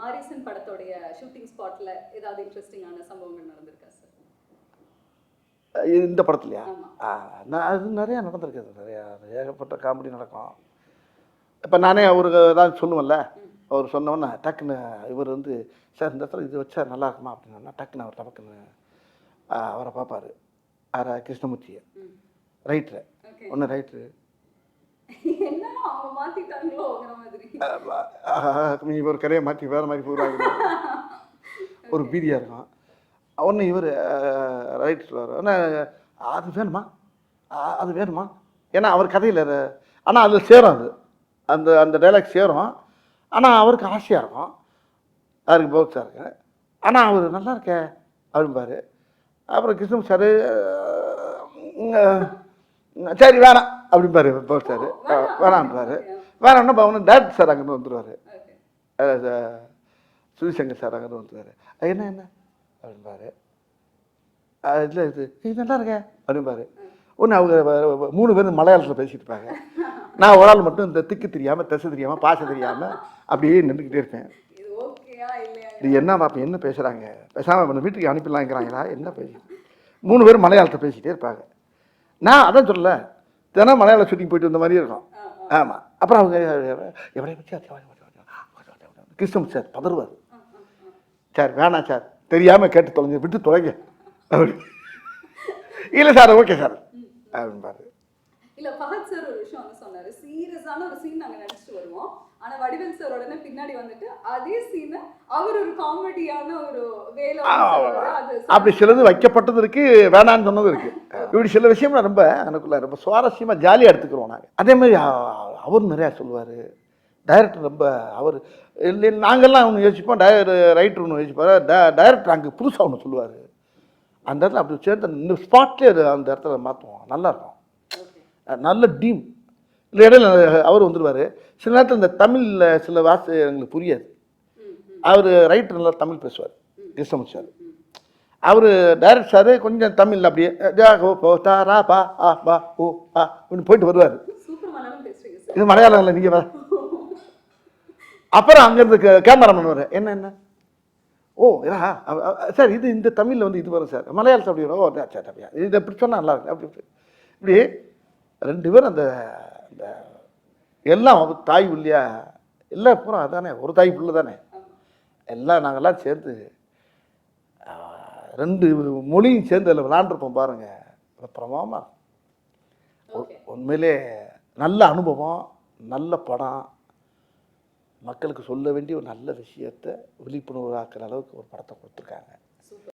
Horizon படத்தோடைய shooting ஸ்பாட்ல ஏதாவது இன்ட்ரெஸ்டிங்கான சம்பவங்கள் நடந்திருக்கா சார்? இந்த படத்துலையா? நான் அது நிறையா நடந்திருக்குது. நிறையா ஏகப்பட்ட காமெடி நடக்கும். இப்போ நானே அவருக்கு ஏதாவது சொல்லுவேன்ல, அவர் சொன்னோன்னே டக்குன்னு இவர் வந்து சார் இந்த இடத்துல இது வச்சா நல்லா இருக்குமா அப்படின்னா டக்குன்னு அவர் டக்குன்னு அவரை பார்ப்பார். கிருஷ்ணமூர்த்தியை ரைட்ரு ஒன்று ரைட்ரு ஒரு கரையை மாற்றி வேறு மாதிரி போகிறாங்க ஒரு பீதியாக இருக்கும். ஒன்று இவர் ரைட் சொல்லுவார், ஆனால் அது வேணுமா அது வேணுமா, ஏன்னா அவர் கதையில் ஆனால் அதில் சேரும், அது அந்த அந்த டைலாக் சேரும். ஆனால் அவருக்கு ஆசையாக இருக்கும், அவருக்கு பௌத்ஸாக இருக்கு. ஆனால் அவர் நல்லா இருக்கே அப்படிம்பார். அப்புறம் கிருஷ்ணன் சார் சரி வேணாம் அப்படிம்பாரு. பௌத் சார் வேணான்றாரு. வேணாம்னா அவனு டேரக்டர் சார் அங்கேருந்து வந்துடுவார், சுதிசங்கர் சார் அங்கேருந்து வந்துடுவார். என்ன என்ன அப்படின்பாரு. இல்லை இது நல்லா இருக்கேன் அப்படின்பாரு. ஒன்று அவங்க 3 பேர் மலையாளத்தில் பேசிட்டு இருப்பாங்க. நான் ஒரு ஆள் மட்டும் இந்த திக்கு தெரியாமல் திசை தெரியாமல் பாச தெரியாமல் அப்படியே நின்றுக்கிட்டே இருப்பேன். இது என்ன பார்ப்பேன், என்ன பேசுகிறாங்க, பேசாமல் வீட்டுக்கு அனுப்பிடலாங்கிறாங்களா, என்ன பேசிட்டு 3 பேர் மலையாளத்தை பேசிகிட்டே இருப்பாங்க. நான் அதான் சொல்லலை, தினம் மலையாள ஷூட்டிங் போயிட்டு வந்த மாதிரியே இருக்கும். ஆமாம். அப்புறம் அவங்க எவரைய பற்றி கிருஷ்ணன் சார் பதறுவார். சார் வேணாம் சார், தெரியாமல் கேட்டு தொலைங்க, விட்டு தொலைங்க அப்படி. இல்லை சார் ஓகே சார் அப்படின்பாரு. இல்ல ஃபஹத் சார் ஒரு விஷயம் வந்து சொன்னாரு, சீரியஸான ஒரு சீன் நாங்க நடிச்சிட்டு வருவோம், ஆனா வடிவேல் சார் உடனே பின்னாடி வந்துட்டு அதே சீனை அவர் ஒரு காமெடியான ஒரு வேலை அப்படி சிலது வைக்கப்பட்டது இருக்கு, வேணான்னு சொன்னது இருக்கு. இப்படி சில விஷயம் ரொம்ப எனக்குள்ள ரொம்ப சுவாரஸ்யமா ஜாலியாக எடுத்துக்கிறோம் நாங்கள். அதே மாதிரி அவர் நிறையா சொல்லுவார். டைரக்டர் ரொம்ப அவர் இல்லை, நாங்கள்லாம் ஒன்று யோசிப்போம், ரைட்டர் ஒன்று யோசிப்பார், டைரக்டர் அங்கே புதுசாக ஒன்று சொல்லுவார். அந்த இடத்துல அப்படி சேர்ந்து இந்த ஸ்பாட்லேயே அது அந்த இடத்துல மாற்றுவோம், நல்லாயிருக்கும், நல்ல டீம். இல்லை இடையில அவர் வந்துடுவார். சில நேரத்தில் இந்த தமிழில் சில வார்த்தை எங்களுக்கு புரியாது. அவர் ரைட்டர் நல்லா தமிழ் பேசுவார், கிருஷ்ணமூர்த்தி சார். அவர் டைரக்டர் சார் கொஞ்சம் தமிழில் அப்படியே தாரா பா ஆ பா ஓ ஆ அப்படின்னு போயிட்டு வருவார். இது மலையாளம் இல்லை, நீங்கள் வர. அப்புறம் அங்கேருந்து கேமராமேன் வர என்ன என்ன ஓ இதா சார் இது இந்த தமிழில் வந்து இது வரும் சார், மலையாளத்தை அப்படி வரும். ஓ சார் அப்படியா, இது எப்படி சொன்னால் நல்லா இருக்கு அப்படி இப்படி 2 பேரும் அந்த அந்த எல்லாம் தாய் புள்ளியா எல்லாம் பூரா அதானே, ஒரு தாய் புள்ள தானே எல்லாம். நாங்கள்லாம் சேர்ந்து 2 மொழியும் சேர்ந்து அதில் விளாண்டுருப்போம் பாருங்கள், பிரமாமா. உண்மையிலே நல்ல அனுபவம், நல்ல படம், மக்களுக்கு சொல்ல வேண்டிய ஒரு நல்ல விஷயத்தை விழிப்புணர்வு ஆக்கிற அளவுக்கு ஒரு படத்தை கொடுத்துருக்காங்க.